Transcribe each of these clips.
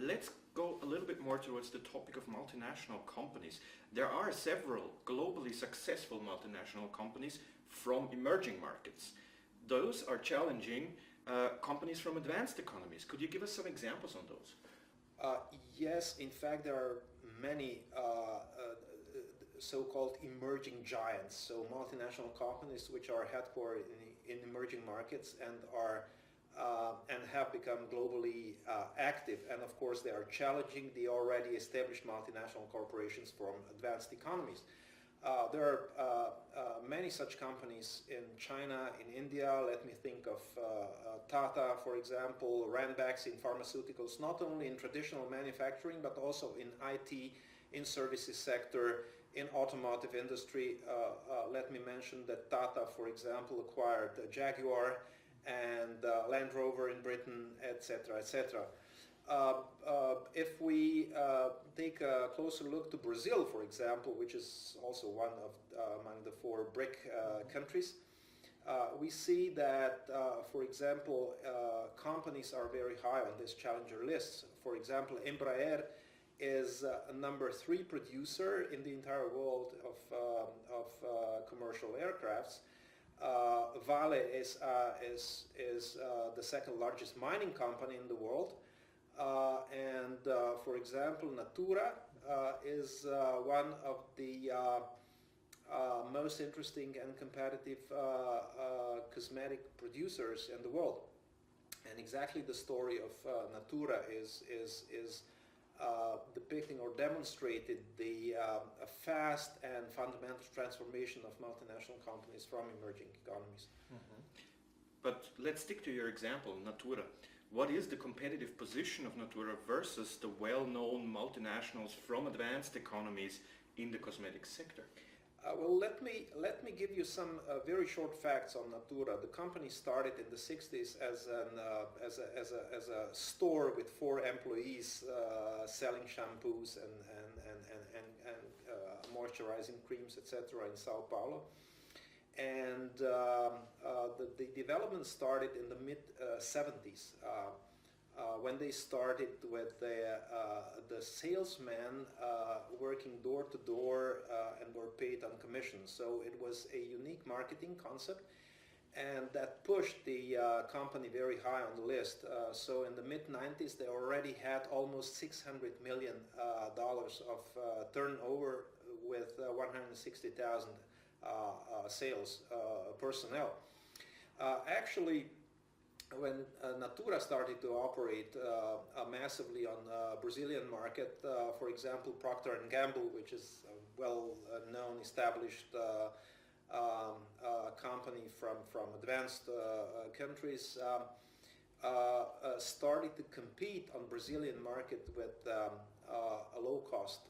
let's go a little bit more towards the topic of multinational companies. There are several globally successful multinational companies from emerging markets. Those are challenging companies from advanced economies. Could you give us some examples on those? Yes, in fact, there are many so-called emerging giants, so multinational companies which are headquartered in emerging markets and are and have become globally active, and of course they are challenging the already established multinational corporations from advanced economies. There are many such companies in China, in India. Let me think of Tata, for example, Ranbaxy in pharmaceuticals, not only in traditional manufacturing but also in IT, in services sector, in automotive industry. Let me mention that Tata, for example, acquired Jaguar and Land Rover in Britain, etc., etc. If we take a closer look to Brazil, for example, which is also one of among the four BRIC countries, we see that, for example, companies are very high on this challenger list. For example, Embraer is a number 3 producer in the entire world of commercial aircrafts. Vale is the second largest mining company in the world, and for example, Natura is one of the most interesting and competitive cosmetic producers in the world. And exactly the story of Natura is depicting or demonstrated the fast and fundamental transformation of multinational companies from emerging economies. Mm-hmm. But let's stick to your example, Natura. What is the competitive position of Natura versus the well-known multinationals from advanced economies in the cosmetics sector? Well, let me give you some very short facts on Natura. The company started in the 60s as a store with 4 employees selling shampoos and moisturizing creams, etc., in Sao Paulo. And the development started in the mid-70s when they started with the salesmen working door to door and were paid on commission. So it was a unique marketing concept, and that pushed the company very high on the list. So in the mid-90s they already had almost $600 million of turnover with 160,000 sales personnel. Actually, when Natura started to operate massively on the Brazilian market, for example, Procter & Gamble, which is a well-known, established company from advanced countries, started to compete on Brazilian market with a low-cost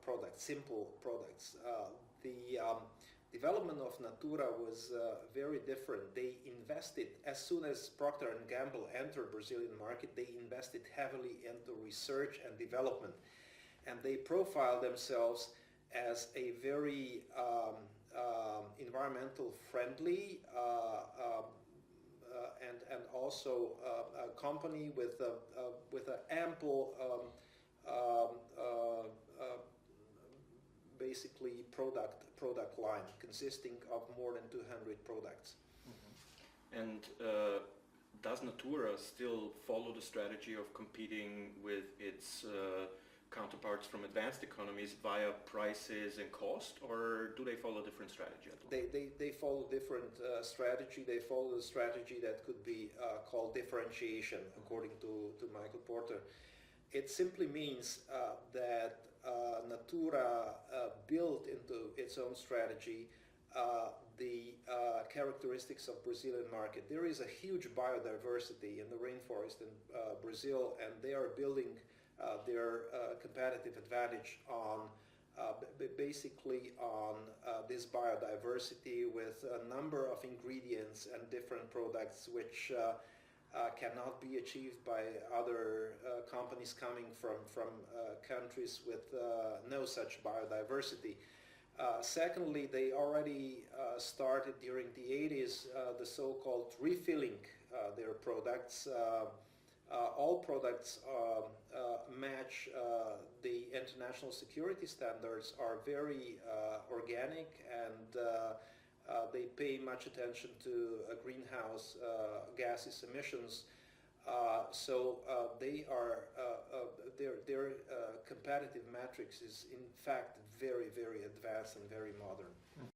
product, simple products. The development of Natura was very different. They invested, as soon as Procter & Gamble entered Brazilian market, they invested heavily into research and development. And they profiled themselves as a very environmental friendly and also a company with an ample basically product line consisting of more than 200 products. Mm-hmm. And does Natura still follow the strategy of competing with its counterparts from advanced economies via prices and cost, or do they follow a different strategy at all? They follow different strategy. They follow a strategy that could be called differentiation, according to Michael Porter. It simply means that Natura built into its own strategy the characteristics of Brazilian market. There is a huge biodiversity in the rainforest in Brazil, and they are building their competitive advantage on basically on this biodiversity with a number of ingredients and different products which cannot be achieved by other companies coming from countries with no such biodiversity. Secondly, they already started during the 80s the so-called refilling their products all products match the international security standards, are very organic, and they pay much attention to greenhouse gases emissions. So they are their competitive matrix is in fact very, very advanced and very modern.